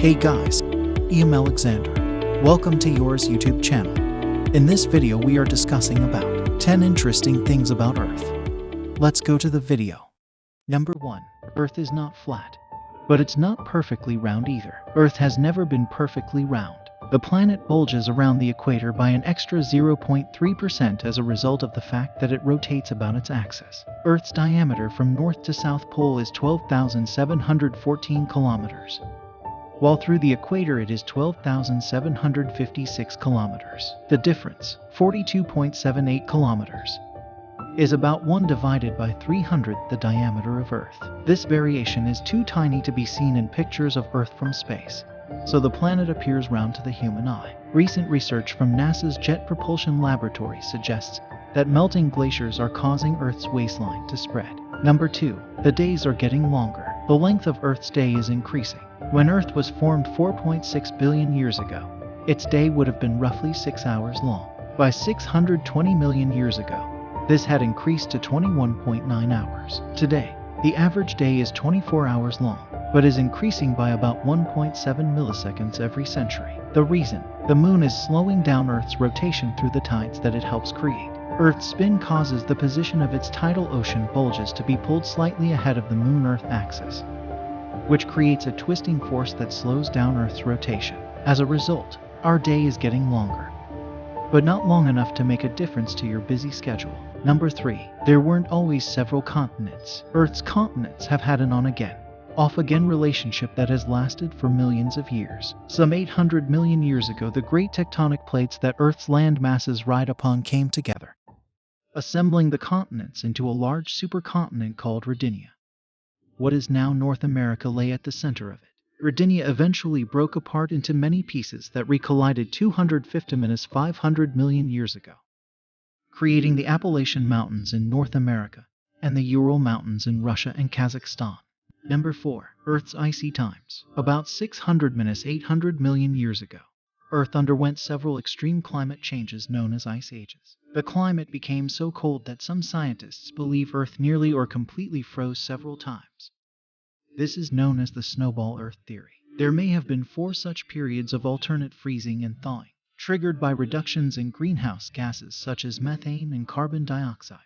Hey guys, Ian Alexander. Welcome to yours YouTube channel. In this video we are discussing about 10 interesting things about Earth. Let's go to the video. Number 1. Earth is not flat. But it's not perfectly round either. Earth has never been perfectly round. The planet bulges around the equator by an extra 0.3% as a result of the fact that it rotates about its axis. Earth's diameter from north to south pole is 12,714 kilometers, while through the equator it is 12,756 kilometers. The difference, 42.78 kilometers, is about 1 divided by 300th the diameter of Earth. This variation is too tiny to be seen in pictures of Earth from space, so the planet appears round to the human eye. Recent research from NASA's Jet Propulsion Laboratory suggests that melting glaciers are causing Earth's waistline to spread. Number 2. The days are getting longer. The length of Earth's day is increasing. When Earth was formed 4.6 billion years ago, its day would have been roughly 6 hours long. By 620 million years ago, this had increased to 21.9 hours. Today, the average day is 24 hours long, but is increasing by about 1.7 milliseconds every century. The reason? The moon is slowing down Earth's rotation through the tides that it helps create. Earth's spin causes the position of its tidal ocean bulges to be pulled slightly ahead of the Moon-Earth axis, which creates a twisting force that slows down Earth's rotation. As a result, our day is getting longer, but not long enough to make a difference to your busy schedule. Number 3. There weren't always several continents. Earth's continents have had an on-again, off-again relationship that has lasted for millions of years. Some 800 million years ago, the great tectonic plates that Earth's land masses ride upon came together, assembling the continents into a large supercontinent called Rodinia. What is now North America lay at the center of it. Rodinia eventually broke apart into many pieces that recollided 250–500 million years ago, creating the Appalachian Mountains in North America and the Ural Mountains in Russia and Kazakhstan. Number 4. Earth's icy times. About 600–800 million years ago, Earth underwent several extreme climate changes known as ice ages. The climate became so cold that some scientists believe Earth nearly or completely froze several times. This is known as the snowball Earth theory. There may have been 4 such periods of alternate freezing and thawing, triggered by reductions in greenhouse gases such as methane and carbon dioxide,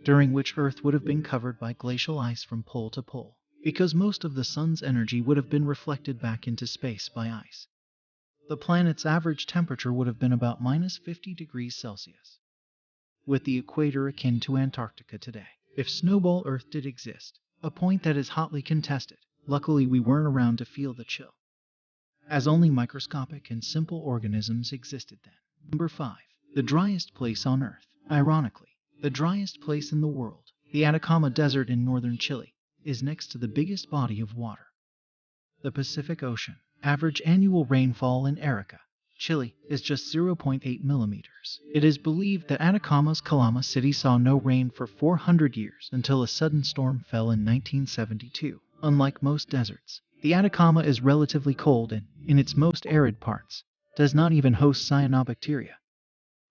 during which Earth would have been covered by glacial ice from pole to pole. Because most of the sun's energy would have been reflected back into space by ice, the planet's average temperature would have been about -50 degrees Celsius, with the equator akin to Antarctica today. If snowball Earth did exist, a point that is hotly contested, luckily we weren't around to feel the chill, as only microscopic and simple organisms existed then. Number 5. The driest place on Earth. Ironically, the driest place in the world, the Atacama Desert in northern Chile, is next to the biggest body of water, the Pacific Ocean. Average annual rainfall in Arica, Chile, is just 0.8 millimeters. It is believed that Atacama's Calama City saw no rain for 400 years until a sudden storm fell in 1972. Unlike most deserts, the Atacama is relatively cold and, in its most arid parts, does not even host cyanobacteria,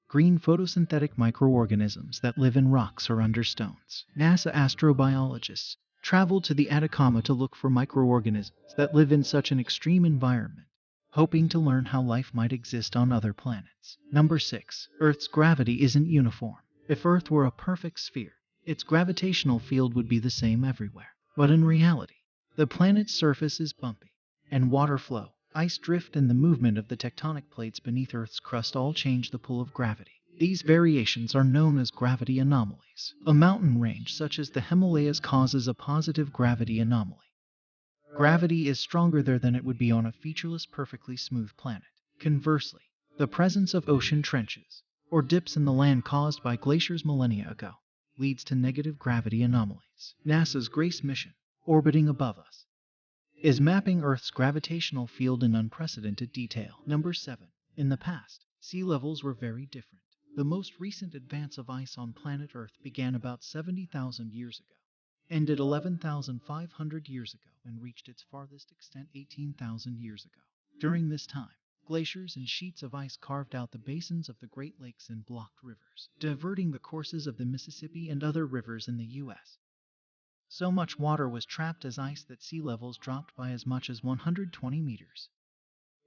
green photosynthetic microorganisms that live in rocks or under stones. NASA astrobiologists traveled to the Atacama to look for microorganisms that live in such an extreme environment, hoping to learn how life might exist on other planets. Number 6. Earth's gravity isn't uniform. If Earth were a perfect sphere, its gravitational field would be the same everywhere. But in reality, the planet's surface is bumpy, and water flow, ice drift, and the movement of the tectonic plates beneath Earth's crust all change the pull of gravity. These variations are known as gravity anomalies. A mountain range such as the Himalayas causes a positive gravity anomaly. Gravity is stronger there than it would be on a featureless, perfectly smooth planet. Conversely, the presence of ocean trenches, or dips in the land caused by glaciers millennia ago, leads to negative gravity anomalies. NASA's GRACE mission, orbiting above us, is mapping Earth's gravitational field in unprecedented detail. Number 7. In the past, sea levels were very different. The most recent advance of ice on planet Earth began about 70,000 years ago, ended 11,500 years ago, and reached its farthest extent 18,000 years ago. During this time, glaciers and sheets of ice carved out the basins of the Great Lakes and blocked rivers, diverting the courses of the Mississippi and other rivers in the U.S. So much water was trapped as ice that sea levels dropped by as much as 120 meters,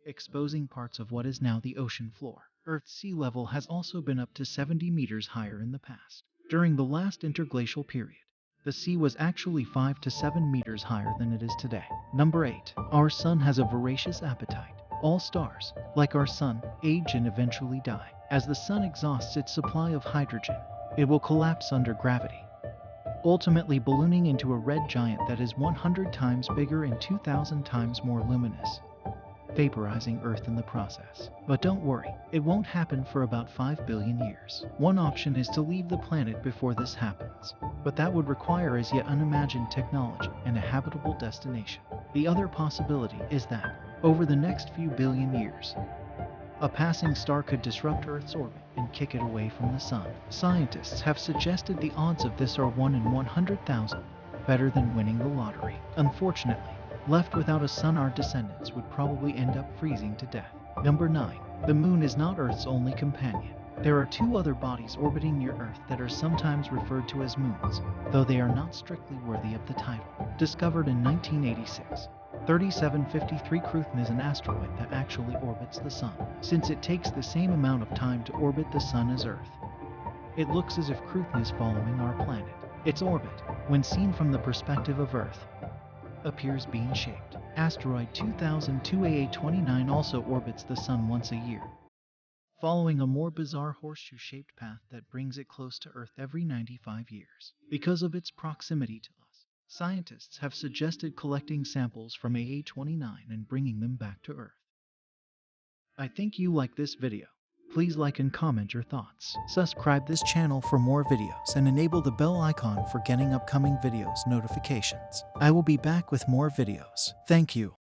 exposing parts of what is now the ocean floor. Earth's sea level has also been up to 70 meters higher in the past. During the last interglacial period, the sea was actually 5 to 7 meters higher than it is today. Number 8. Our sun has a voracious appetite. All stars, like our sun, age and eventually die. As the sun exhausts its supply of hydrogen, it will collapse under gravity, ultimately ballooning into a red giant that is 100 times bigger and 2,000 times more luminous, vaporizing Earth in the process. But don't worry, it won't happen for about 5 billion years. One option is to leave the planet before this happens, but that would require as yet unimagined technology and a habitable destination. The other possibility is that, over the next few billion years, a passing star could disrupt Earth's orbit and kick it away from the Sun. Scientists have suggested the odds of this are 1 in 100,000, better than winning the lottery. Unfortunately, left without a sun, our descendants would probably end up freezing to death. Number 9. The Moon is not Earth's only companion. There are 2 other bodies orbiting near Earth that are sometimes referred to as moons, though they are not strictly worthy of the title. Discovered in 1986, 3753 Cruithne is an asteroid that actually orbits the Sun. Since it takes the same amount of time to orbit the Sun as Earth, it looks as if Cruithne is following our planet. Its orbit, when seen from the perspective of Earth, appears bean-shaped. Asteroid 2002 AA29 also orbits the Sun once a year, following a more bizarre horseshoe-shaped path that brings it close to Earth every 95 years. Because of its proximity to us, scientists have suggested collecting samples from AA29 and bringing them back to Earth. I think you like this video. Please like and comment your thoughts. Subscribe this channel for more videos and enable the bell icon for getting upcoming videos notifications. I will be back with more videos. Thank you.